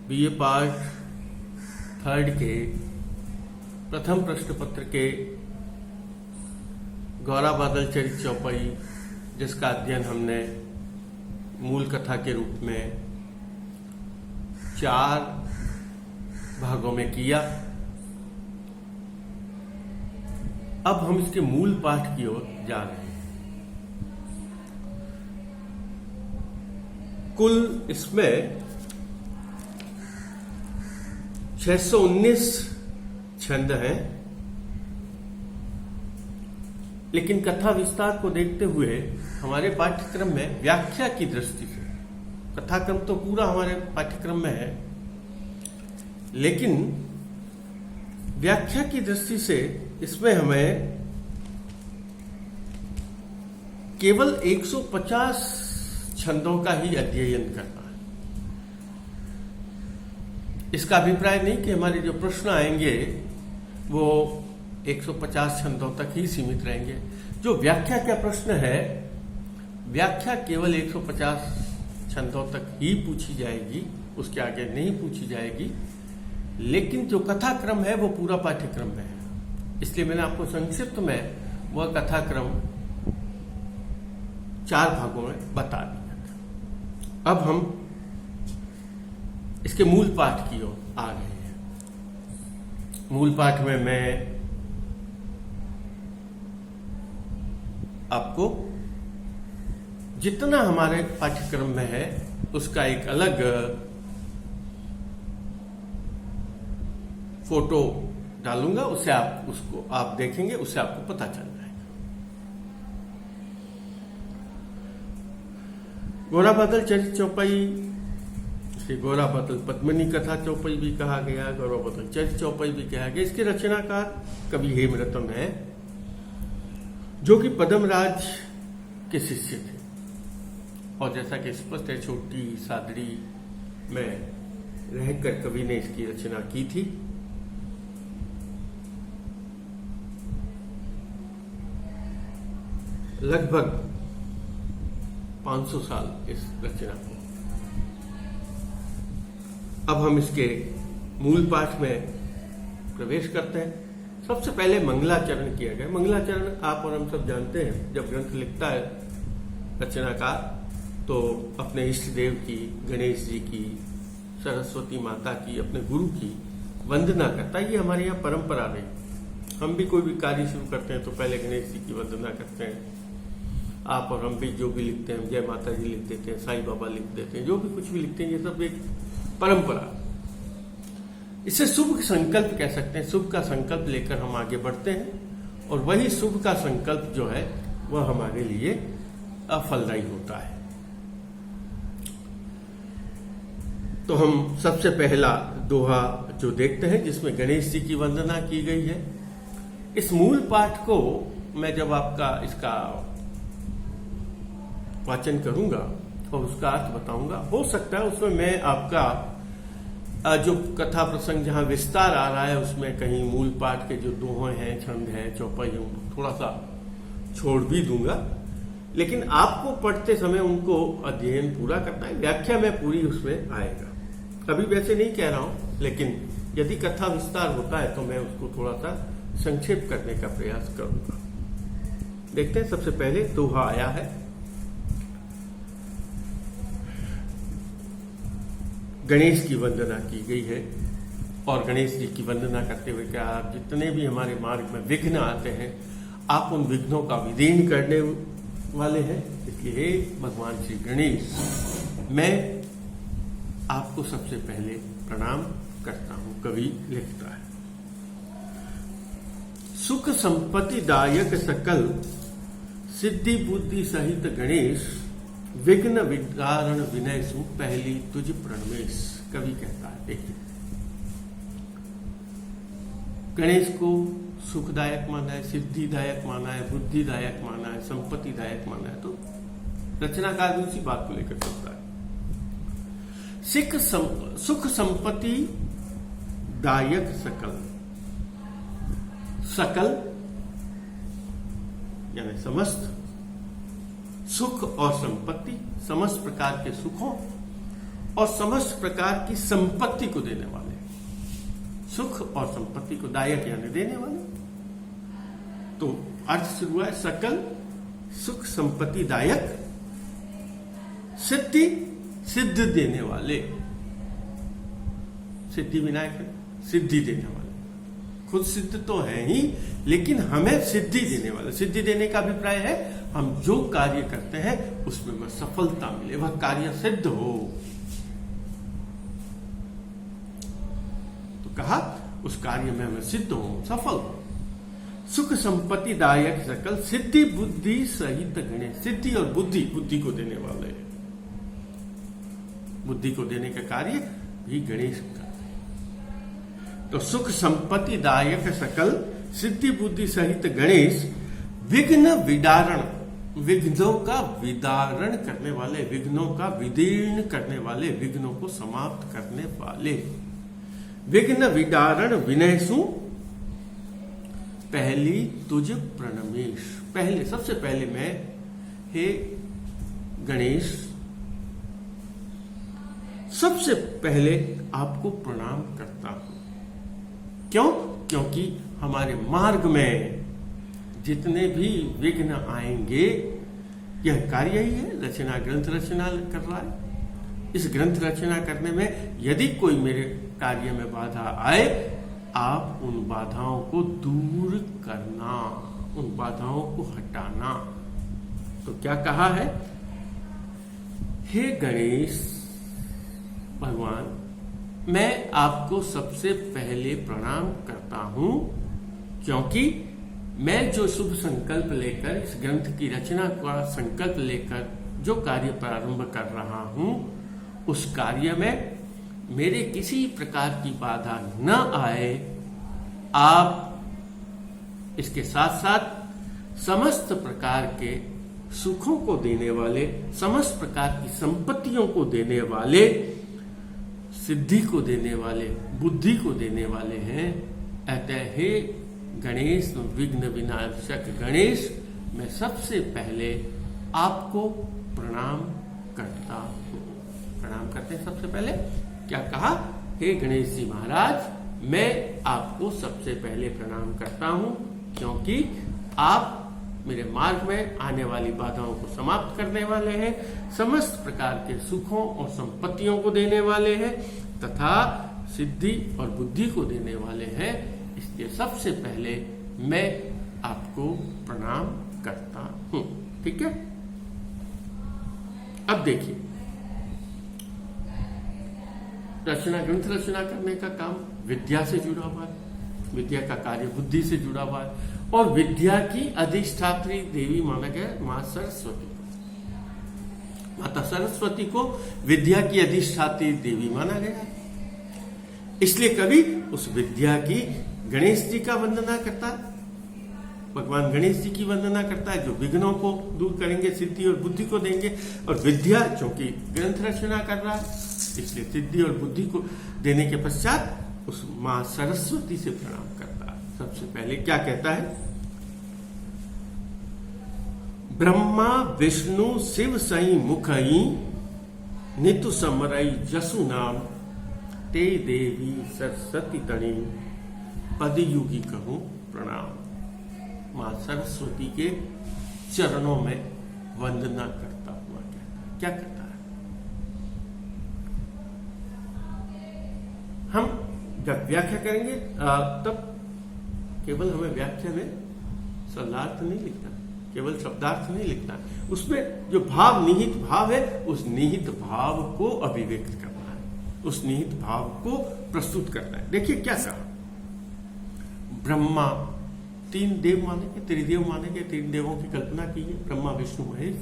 BA part third के प्रथम प्रश्न पत्र के गौरा बादल चरित चौपाई, जिसका अध्ययन हमने मूल कथा के रूप में 4 भागों में किया। अब हम इसके मूल पाठ की ओर जा रहे हैं। कुल इसमें 619 छंद हैं, लेकिन कथा विस्तार को देखते हुए हमारे पाठ्यक्रम में व्याख्या की दृष्टि से, कथाक्रम तो पूरा हमारे पाठ्यक्रम में है, लेकिन व्याख्या की दृष्टि से इसमें हमें केवल 150 छंदों का ही अध्ययन करना है। इसका अभिप्राय नहीं कि हमारे जो प्रश्न आएंगे वो 150 छंदों तक ही सीमित रहेंगे। जो व्याख्या का प्रश्न है, व्याख्या केवल 150 छंदों तक ही पूछी जाएगी, उसके आगे नहीं पूछी जाएगी। लेकिन जो कथाक्रम है वो पूरा पाठ्यक्रम में है, इसलिए मैंने आपको संक्षिप्त में वह कथाक्रम 4 भागों में बता दिया था। अब हम इसके मूल पाठ की ओर आ गए हैं। मूल पाठ में मैं आपको जितना हमारे पाठ्यक्रम में है उसका एक अलग फोटो डालूंगा, उससे आप देखेंगे, उससे आपको पता चल जाएगा। गौरा बादल चरित चौपाई, इसे गौरा बादल पद्मिनी कथा चौपाई भी कहा गया, गौरा बादल चरित चौपाई भी कहा गया। इसके रचनाकार कवि हेमरतन है, जो कि पद्मराज के शिष्य थे। और जैसा कि स्पष्ट है, छोटी सादड़ी में रहकर कवि ने इसकी रचना की थी। लगभग 500 साल इस रचना को। अब हम इसके मूल पाठ में प्रवेश करते हैं। सबसे पहले मंगलाचरण किया गया। मंगलाचरण आप और हम सब जानते हैं, जब ग्रंथ लिखता है रचनाकार तो अपने इष्ट देव की, गणेश जी की, सरस्वती माता की, अपने गुरु की वंदना करता है। ये हमारे यहाँ परंपरा रही। हम भी कोई भी कार्य शुरू करते हैं तो पहले गणेश जी की वंदना करते हैं। आप और हम भी जो भी लिखते हैं, जय माता जी लिख देते हैं, साईं बाबा लिख देते हैं, जो भी कुछ भी लिखते हैं, ये सब एक परंपरा। इसे शुभ संकल्प कह सकते हैं। शुभ का संकल्प लेकर हम आगे बढ़ते हैं और वही शुभ का संकल्प जो है वह हमारे लिए अफलदायी होता है। तो हम सबसे पहला दोहा जो देखते हैं, जिसमें गणेश जी की वंदना की गई है। इस मूल पाठ को मैं जब आपका इसका वाचन करूंगा और उसका अर्थ बताऊंगा, हो सकता है उसमें मैं आपका जो कथा प्रसंग जहां विस्तार आ रहा है उसमें कहीं मूल पाठ के जो दोहे हैं, छंद हैं, चौपाई हैं, थोड़ा सा छोड़ भी दूंगा। लेकिन आपको पढ़ते समय उनको अध्ययन पूरा करना है। व्याख्या में पूरी उसमें आएगा। अभी वैसे नहीं कह रहा हूं, लेकिन यदि कथा विस्तार होता है तो मैं उसको थोड़ा सा संक्षेप करने का प्रयास करूंगा। देखते हैं, सबसे पहले दोहा आया है। गणेश की वंदना की गई है और गणेश जी की वंदना करते हुए क्या, जितने भी हमारे मार्ग में विघ्न आते हैं, आप उन विघ्नों का विदीर्ण करने वाले हैं। इसलिए हे भगवान श्री गणेश, मैं आपको सबसे पहले प्रणाम करता हूं। कवि लिखता है, सुख संपत्ति दायक सकल, सिद्धि बुद्धि सहित गणेश, विघ्न विदारण विनय सु, पहली तुझ प्रणमेश। कवि कहता है, देखिए, गणेश को सुखदायक माना है, सिद्धिदायक माना है, बुद्धिदायक माना है, संपत्तिदायक माना है। तो रचनाकार भी उसी बात को लेकर चलता है। सुख संपत्ति दायक सकल, सकल यानी समस्त सुख और संपत्ति, समस्त प्रकार के सुखों और समस्त प्रकार की संपत्ति को देने वाले। सुख और संपत्ति को दायक यानी देने वाले। तो अर्थ से हुआ है सकल सुख संपत्ति दायक, सिद्धि सिद्ध देने वाले। सिद्धि विनायक है, सिद्धि देने वाले। खुद सिद्ध तो है ही, लेकिन हमें सिद्धि देने वाले। सिद्धि देने का अभिप्राय है हम जो कार्य करते हैं उसमें वह सफलता मिले, वह कार्य सिद्ध हो। तो कहा उस कार्य में हमें सिद्ध हो, सफल हो। सुख संपत्ति दायक सकल सिद्धि बुद्धि सहित गणेश। सिद्धि और बुद्धि, बुद्धि को देने वाले, बुद्धि को देने का कार्य भी गणेश करते हैं। तो सुख संपत्ति दायक सकल सिद्धि बुद्धि सहित गणेश विघ्न विदारण, विघ्नों का विदारण करने वाले, विघ्नों का विदीर्ण करने वाले, विघ्नों को समाप्त करने वाले। विघ्न विदारण विनयसु पहली तुझ प्रणमेश। पहले, सबसे पहले मैं हे गणेश सबसे पहले आपको प्रणाम करता हूं। क्यों? क्योंकि हमारे मार्ग में जितने भी विघ्न आएंगे, यह कार्य ही है, रचना, ग्रंथ रचना कर रहा है। इस ग्रंथ रचना करने में यदि कोई मेरे कार्य में बाधा आए, आप उन बाधाओं को दूर करना, उन बाधाओं को हटाना। तो क्या कहा है? हे गणेश भगवान, मैं आपको सबसे पहले प्रणाम करता हूं, क्योंकि मैं जो शुभ संकल्प लेकर, इस ग्रंथ की रचना का संकल्प लेकर जो कार्य प्रारंभ कर रहा हूं, उस कार्य में मेरे किसी प्रकार की बाधा न आए। आप इसके साथ साथ समस्त प्रकार के सुखों को देने वाले, समस्त प्रकार की संपत्तियों को देने वाले, सिद्धि को देने वाले, बुद्धि को देने वाले हैं। अतः हे गणेश, विघ्न विनाशक गणेश, मैं सबसे पहले आपको प्रणाम करता हूं। प्रणाम करते हैं सबसे पहले। क्या कहा? हे गणेश जी महाराज, मैं आपको सबसे पहले प्रणाम करता हूं, क्योंकि आप मेरे मार्ग में आने वाली बाधाओं को समाप्त करने वाले हैं, समस्त प्रकार के सुखों और संपत्तियों को देने वाले हैं, तथा सिद्धि और बुद्धि को देने वाले हैं। इसलिए सबसे पहले मैं आपको प्रणाम करता हूं। ठीक है? अब देखिए, रचना, ग्रंथ रचना करने का काम विद्या से जुड़ा हुआ है, विद्या का कार्य बुद्धि से जुड़ा हुआ है, और विद्या की अधिष्ठात्री देवी माना गया मां सरस्वती। माता सरस्वती को विद्या की अधिष्ठात्री देवी माना गया, इसलिए कभी उस विद्या की गणेश जी का वंदना करता है, भगवान गणेश जी की वंदना करता है, जो विघ्नों को दूर करेंगे, सिद्धि और बुद्धि को देंगे। और विद्या क्योंकि ग्रंथ रचना कर रहा है, इसलिए सिद्धि और बुद्धि को देने के पश्चात उस मां सरस्वती से प्रणाम करता है। सबसे पहले क्या कहता है? ब्रह्मा विष्णु शिव सई मुखई नितु समरई जसु नाम ते देवी सरस्वती तणी पदयुगी कहूं प्रणाम। मां सरस्वती के चरणों में वंदना करता हुआ क्या करता है? हम जब व्याख्या करेंगे तब केवल हमें व्याख्या में शब्दार्थ नहीं लिखना, केवल शब्दार्थ नहीं लिखना, उसमें जो भाव, निहित भाव है, उस निहित भाव को अभिव्यक्त करना है, उस निहित भाव को प्रस्तुत करना है। देखिए क्या कहा? ब्रह्मा, तीन देव माने गए, त्रिदेव माने गए, तीन देवों की कल्पना की है। ब्रह्मा विष्णु महेश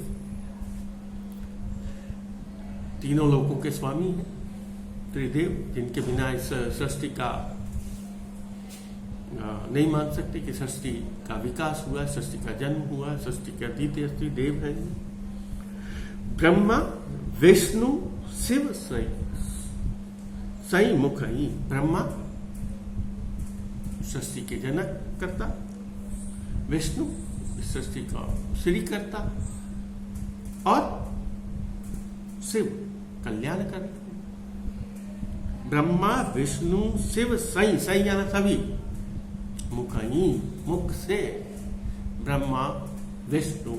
तीनों लोकों के स्वामी हैं, त्रिदेव, जिनके बिना इस सृष्टि का नहीं मान सकते कि सृष्टि का विकास हुआ, सृष्टि का जन्म हुआ, सृष्टि के अद्वितीय देव हैं। ब्रह्मा विष्णु शिव सई मुख ही। ब्रह्मा सृष्टि के जनक करता, विष्णु सृष्टि का श्री करता, और शिव कल्याण करता, ब्रह्मा विष्णु शिव सई, सई यानी सभी, मुखई मुख से, ब्रह्मा विष्णु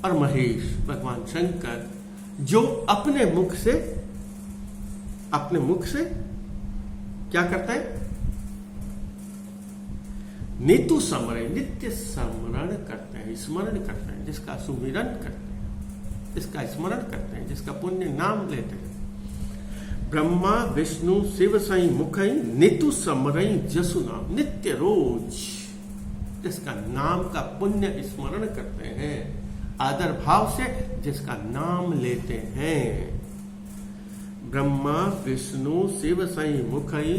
और महेश भगवान शंकर जो अपने मुख से क्या करता है? नितु स्मरण, नित्य स्मरण करते हैं, स्मरण करते हैं, जिसका सुमिरन करते हैं, जिसका स्मरण करते हैं, जिसका पुण्य नाम लेते हैं। ब्रह्मा विष्णु शिव सई मुखई नितु स्मरई जसु नाम, नित्य रोज जिसका नाम का पुण्य स्मरण करते हैं, आदर भाव से जिसका नाम लेते हैं। ब्रह्मा विष्णु शिव सई मुखई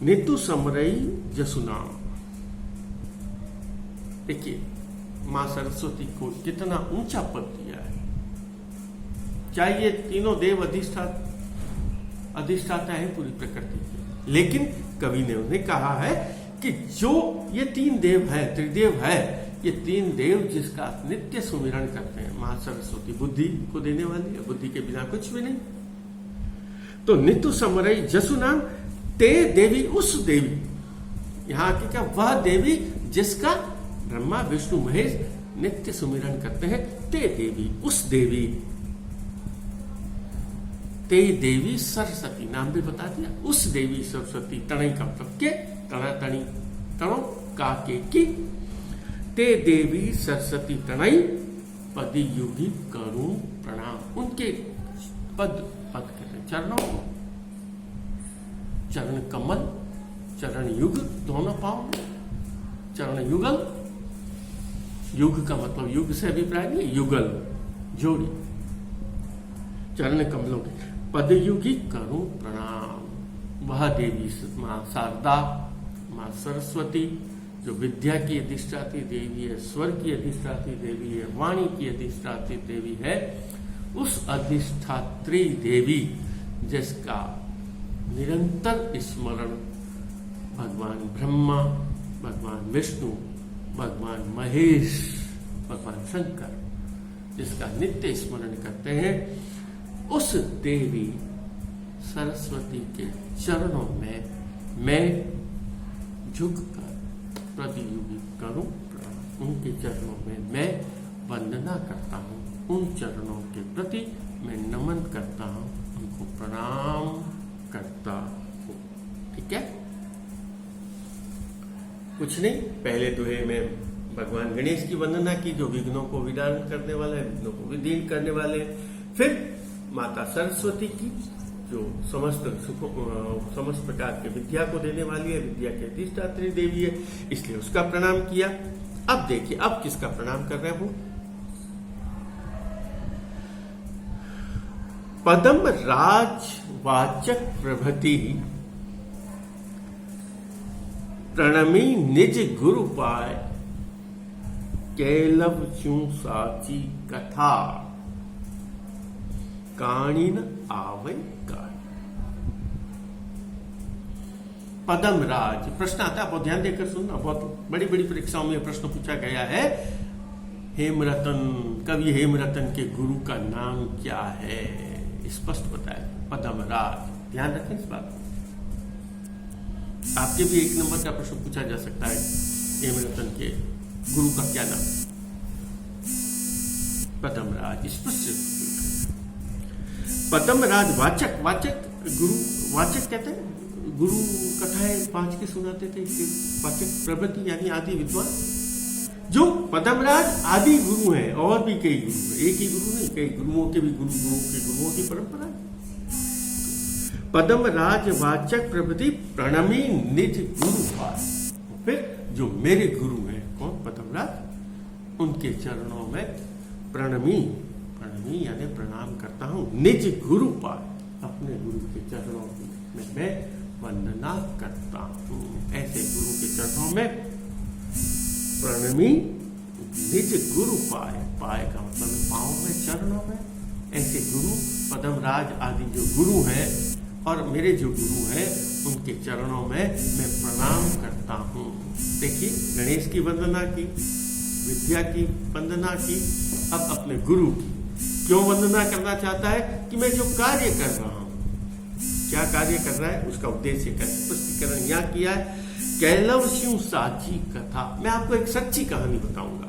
नितु स्मरई जसु नाम। देखिए मां सरस्वती को कितना ऊंचा पद दिया है। चाहिए तीनों देव अधिष्ठाता है पूरी प्रकृति के, लेकिन कवि ने उन्हें कहा है कि जो ये तीन देव है, त्रिदेव है, ये तीन देव जिसका नित्य सुमिरन करते हैं, मां सरस्वती बुद्धि को देने वाली है, बुद्धि के बिना कुछ भी नहीं। तो नितु समरई जसु नाम ते देवी, उस देवी, यहां की क्या, वह देवी जिसका ब्रह्मा विष्णु महेश नित्य सुमिरन करते हैं, ते देवी, उस देवी, ते देवी सरस्वती, नाम भी बता दिया, उस देवी सरस्वती, तणई का मतलब के, तना तणी, तणो का के की, ते देवी सरस्वती तणई पद युगी करूं प्रणाम। उनके पद कहते हैं चरणों को, चरण कमल, चरण युग, दोनों पांव, चरण युगल, युग का मतलब युग से अभिप्राय नहीं, युगल जोड़ी, चरण कमलों के पद युगी करूं प्रणाम। वह देवी मां शारदा, मां सरस्वती जो विद्या की अधिष्ठात्री देवी है, स्वर की अधिष्ठात्री देवी है, वाणी की अधिष्ठात्री देवी है, उस अधिष्ठात्री देवी जिसका निरंतर स्मरण भगवान ब्रह्मा, भगवान विष्णु, भगवान महेश, भगवान शंकर जिसका नित्य स्मरण करते हैं, उस देवी सरस्वती के चरणों में मैं झुककर प्रतियोगी करूं प्रणाम। उनके चरणों में मैं वंदना करता हूं, उन चरणों के प्रति मैं नमन करता हूं, उनको प्रणाम करता हूं। ठीक है, कुछ नहीं, पहले दोहे में भगवान गणेश की वंदना की जो विघ्नों को विदारण करने वाला है, विघ्नों को विदीर्ण करने वाले हैं। फिर माता सरस्वती की जो समस्त प्रकार के विद्या को देने वाली है, विद्या की अधिष्ठात्री देवी है, इसलिए उसका प्रणाम किया। अब देखिए अब किसका प्रणाम कर रहे हूं, पदम राज वाचक प्रभृति प्रणमी निज गुरु पाय, कैलव चू साची कथा काणिन आवै काण। पदम राज, प्रश्न आता है, बहुत ध्यान देकर सुनना, बहुत बड़ी बड़ी परीक्षाओं में प्रश्न पूछा गया है। हेमरतन, कवि हेमरतन के गुरु का नाम क्या है, स्पष्ट बताया, पदम राज। ध्यान रखें इस बात को, आपके भी 1 नंबर का प्रश्न पूछा जा सकता है, हेमरतन के गुरु का क्या नाम, पदम राज, स्पष्ट। पदम राज वाचक, वाचक गुरु, वाचक कहते हैं, गुरु कथाएं 5 की सुनाते थे, वाचक प्रभृति यानी आदि विद्वान, जो पदमराज आदि गुरु हैं, और भी कई गुरु हैं, एक ही गुरु नहीं, कई गुरुओं के भी गुरुओं की परंपरा। पदमराज वाचक प्रभृति प्रणमी निज गुरु पास, फिर जो मेरे गुरु हैं, कौन, पदमराज, उनके चरणों में प्रणमी, प्रणमी यानी प्रणाम करता हूं, निज गुरु पास, अपने गुरु के चरणों में मैं वंदना करता हूं। ऐसे गुरु के चरणों में प्रणमी निज गुरु पाए, पाए का मतलब पांव में, चरणों में, ऐसे गुरु पदमराज आदि जो गुरु हैं और मेरे जो गुरु हैं उनके चरणों में मैं प्रणाम करता हूं। देखिए गणेश की वंदना की, विद्या की वंदना की, अब अपने गुरु की। क्यों वंदना करना चाहता है कि मैं जो कार्य कर रहा हूं, क्या कार्य कर रहा है, उसका उद्देश्य का स्पष्टीकरण यहाँ किया है। कैलव शिव साची कथा, मैं आपको एक सच्ची कहानी बताऊंगा।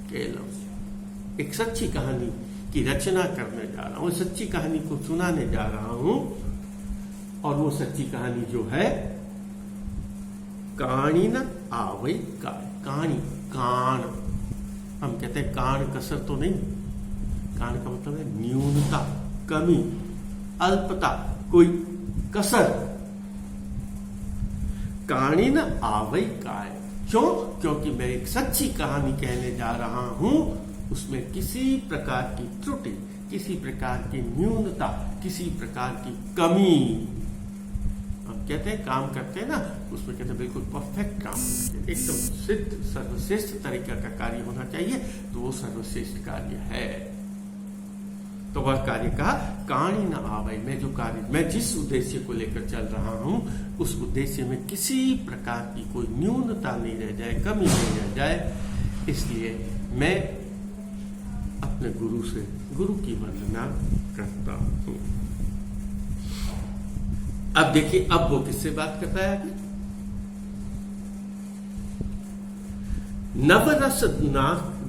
कैलव एक सच्ची कहानी की रचना करने जा रहा हूं, सच्ची कहानी को सुनाने जा रहा हूं। और वो सच्ची कहानी जो है, कहानी न आवई काय, कहानी कान, हम कहते हैं कान कसर तो नहीं, कान का मतलब है न्यूनता, कमी, अल्पता, कोई कसर। कहानी न आवई काय, क्यों? क्योंकि मैं एक सच्ची कहानी कहने जा रहा हूं, उसमें किसी प्रकार की त्रुटि, किसी प्रकार की न्यूनता, किसी प्रकार की कमी, हम कहते हैं काम करते हैं ना, उसमें कहते हैं बिल्कुल परफेक्ट काम होना चाहिए, एकदम सिद्ध सर्वश्रेष्ठ तरीका का कार्य होना चाहिए, तो वो सर्वश्रेष्ठ कार्य है। तो वह कार्य कहा कहानी न आवे, मैं जो कार्य, मैं जिस उद्देश्य को लेकर चल रहा हूं, उस उद्देश्य में किसी प्रकार की कोई न्यूनता नहीं रह जाए, कमी नहीं रह जाए, इसलिए मैं अपने गुरु से, गुरु की वंदना करता हूं। अब देखिए, अब वो किससे बात कर रहा है? नवरस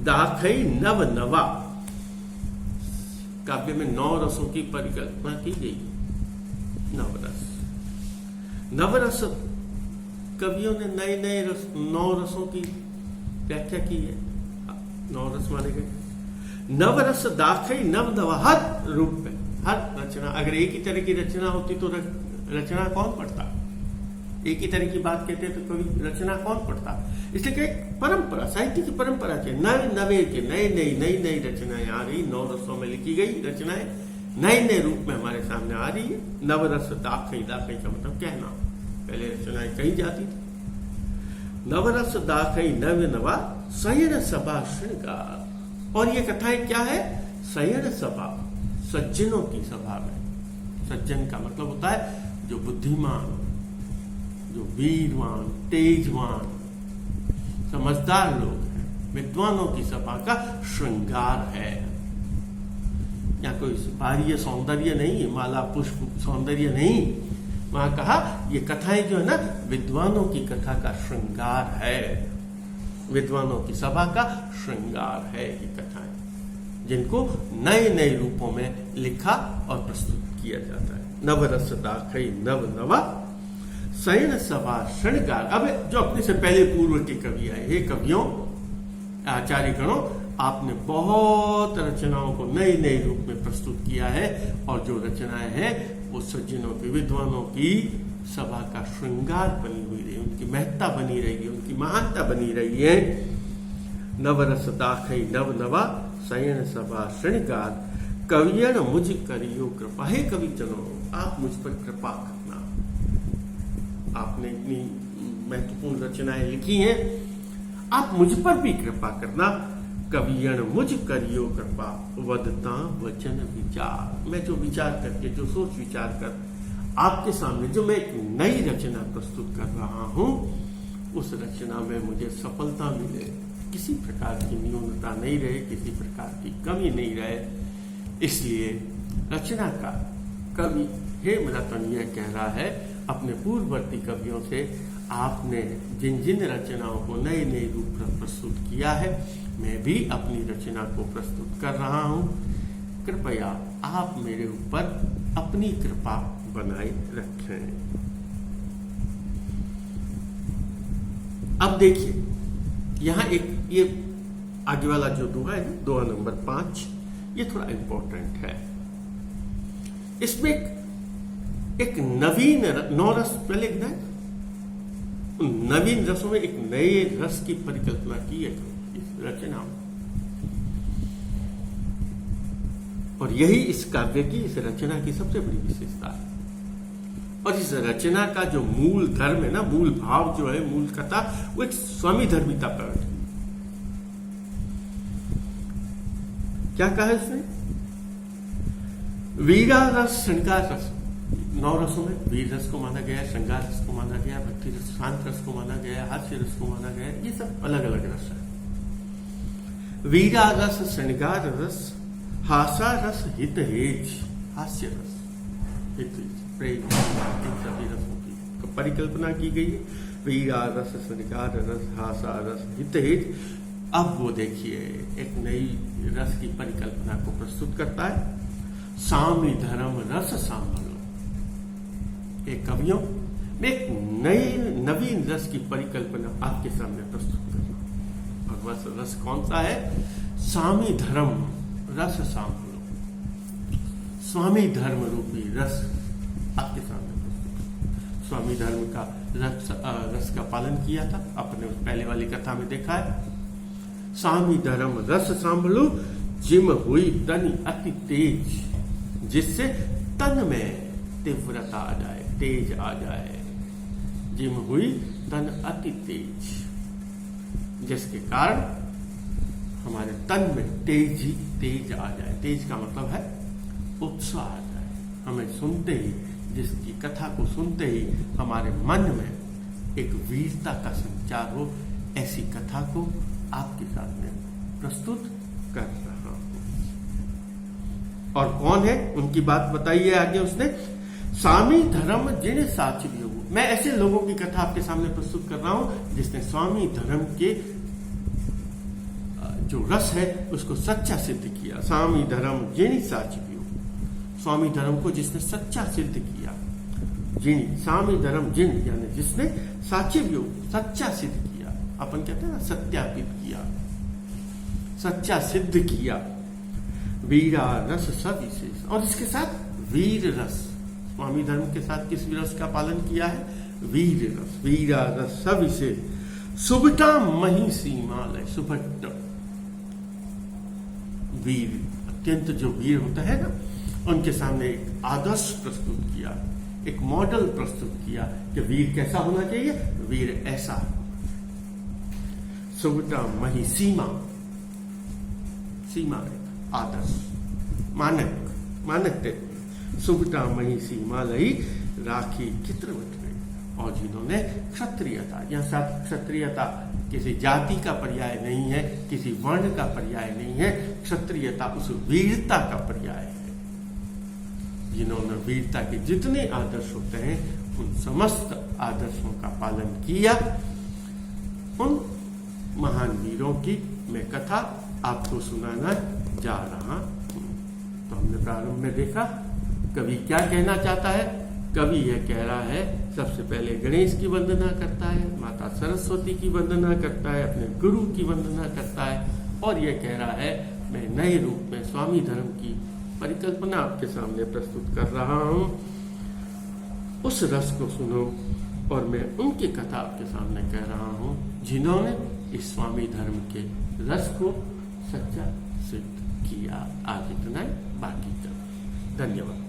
दाखई नव नवा, काव्य में 9 रसों की परिकल्पना की गई। नवरस, नवरस कवियों ने नए नए रस, 9 रसों की व्याख्या की है। 9 रस माने गए। नवरस दाखई नव नवा, हर रूप में, हर रचना, अगर एक ही तरह की रचना होती तो रचना कौन पढ़ता? एक ही तरह की बात कहते हैं तो कभी रचना कौन पढ़ता? इसलिए कि परंपरा, साहित्य की परंपरा के नए नवे के नई नई रचनाएं आ रही, 9 रसों में लिखी गई रचनाएं नए नए रूप में हमारे सामने आ रही है। नवरस दाखई, दाखई का मतलब कहना, पहले रचनाएं कही जाती थी। नवरस दाखई नव नवा शयन सभा श्रृंगार, और ये कथाएं क्या है? शयन सभा, सज्जनों की सभा में। सज्जन का मतलब होता है जो बुद्धिमान, जो वीरवान, तेजवान, समझदार लोग हैं, विद्वानों की सभा का श्रृंगार है। या कोई बाह्य सौंदर्य नहीं, माला पुष्प सौंदर्य नहीं, वहां कहा ये कथाएं जो है ना, विद्वानों की कथा का श्रृंगार है, विद्वानों की सभा का श्रृंगार है ये कथाएं, जिनको नए नए रूपों में लिखा और प्रस्तुत किया जाता है। नवरस दाखई नव नवा शयन सभा श्रृंगार। अब जो अपने से पहले पूर्व के कवि आए, हे कवियों, आचार्य गणों, आपने बहुत रचनाओं को नए नए रूप में प्रस्तुत किया है, और जो रचनाएं हैं वो सज्जनों की, विद्वानों की सभा का श्रृंगार बनी हुई रही, उनकी महत्ता बनी रही है, उनकी महानता बनी रही है। नवरस दाखई नव नवा शयन सभा श्रृंगार, कवियन मुझ करियो कृपा। हे कविजनों, आप मुझ पर कृपा करना। आपने इतनी महत्वपूर्ण रचनाएं लिखी हैं, आप मुझ पर भी कृपा करना। कवियन मुझ करियो कृपा, वदता वचन विचार। मैं जो विचार करके, जो सोच विचार कर आपके सामने जो मैं एक नई रचना प्रस्तुत कर रहा हूं, उस रचना में मुझे सफलता मिले, किसी प्रकार की न्यूनता नहीं रहे, किसी प्रकार की कमी नहीं रहे। इसलिए रचना का कवि हेमरतन यह कह रहा है अपने पूर्ववर्ती कवियों से, आपने जिन जिन रचनाओं को नए नए रूप में प्रस्तुत किया है, मैं भी अपनी रचना को प्रस्तुत कर रहा हूं। कृपया आप मेरे ऊपर अपनी कृपा बनाए रखें। अब देखिए, यहां एक ये आगे वाला जो दोहा है, दोहा नंबर 5, ये थोड़ा इंपॉर्टेंट है। इसमें एक नवीन 9 रस पहले है, नवीन रसों में एक नए रस की परिकल्पना की है इस रचना में, और यही इस काव्य की, इस रचना की सबसे बड़ी विशेषता है। और इस रचना का जो मूल धर्म है ना, मूल भाव जो है, मूल कथा, वो एक स्वामी धर्मिता प्रकट है। क्या कहा है इसने? वीरा रस, श्रृंगार रस। 9 रसों में वीर रस को माना गया, श्रृंगार रस को माना गया, भक्ति रस, शांत रस को माना गया, हास्य रस को माना गया। ये सब अलग अलग रस है। वीरा रस, श्रृंगार रस, हासा रस, हित हेज, हास्य रस, प्रेम, इन सभी रसों की परिकल्पना की गई है। वीरा रस, स्निग्धा रस, हासा रस, हितहित। अब वो देखिए एक नई रस की परिकल्पना को प्रस्तुत करता है। सामी धर्म रस सांभलो। एक कवियों में एक नवीन रस की परिकल्पना आपके सामने प्रस्तुत करना। और वह रस कौन सा है? सामी धर्म रस सांभलो। स्वामी धर्म रूपी रस आपके सामने प्रस्तुत। स्वामी धर्म का रस का पालन किया था, अपने पहले वाली कथा में देखा है। स्वामी धर्म रस सांभलो, जिम हुई तन अति तेज, जिससे तन में तीव्रता आ जाए, तेज आ जाए। जिम हुई तन अति तेज, जिसके कारण हमारे तन में तेज आ जाए। तेज का मतलब है उत्साह आ जाए। हमें सुनते ही, जिसकी कथा को सुनते ही हमारे मन में एक वीरता का संचार हो, ऐसी कथा को आपके सामने प्रस्तुत कर रहा हूं। और कौन है, उनकी बात बताइए आगे उसने। स्वामी धर्म जिन साचिव योग। मैं ऐसे लोगों की कथा आपके सामने प्रस्तुत कर रहा हूं जिसने स्वामी धर्म के जो रस है उसको सच्चा सिद्ध किया। स्वामी धर्म जिन साचिव योग। स्वामी धर्म को जिसने सच्चा सिद्ध किया। जिन, स्वामी धर्म जिन यानी जिसने साचिव योग, सच्चा सिद्ध किया। अपन कहते हैं ना, सत्यापित किया, सच्चा सिद्ध किया। वीरा रस सविशेष। और इसके साथ वीर रस। स्वामी धर्म के साथ किस रस का पालन किया है? वीर रस। वीरा रस सविशेष, सुभटा मही सीमालय। सुभट वीर, अत्यंत जो वीर होता है ना, उनके सामने एक आदर्श प्रस्तुत किया, एक मॉडल प्रस्तुत किया कि वीर कैसा होना चाहिए। वीर ऐसा। सुभटा मही सीमा, सीमा आदर्श, मानक सुभटा मही सीमा लई, राखी चित्रवत में। और जिन्होंने क्षत्रियता, यह क्षत्रियता किसी जाति का पर्याय नहीं है, किसी वर्ण का पर्याय नहीं है। क्षत्रियता उस वीरता का पर्याय है। जिन्होंने वीरता के जितने आदर्श होते हैं उन समस्त आदर्शों का पालन किया, उन महान वीरों की मैं कथा आपको सुनाना जा रहा हूं। तो हमने प्रारंभ में देखा कवि क्या कहना चाहता है। कवि यह कह रहा है, सबसे पहले गणेश की वंदना करता है, माता सरस्वती की वंदना करता है, अपने गुरु की वंदना करता है, और यह कह रहा है मैं नए रूप में स्वामी धर्म की परिकल्पना आपके सामने प्रस्तुत कर रहा हूं। उस रस को सुनो, और मैं उनकी कथा आपके सामने कह रहा हूं जिन्होंने इस स्वामी धर्म के रस को सच्चा सिद्ध किया। आज इतना ही, बाकी का धन्यवाद।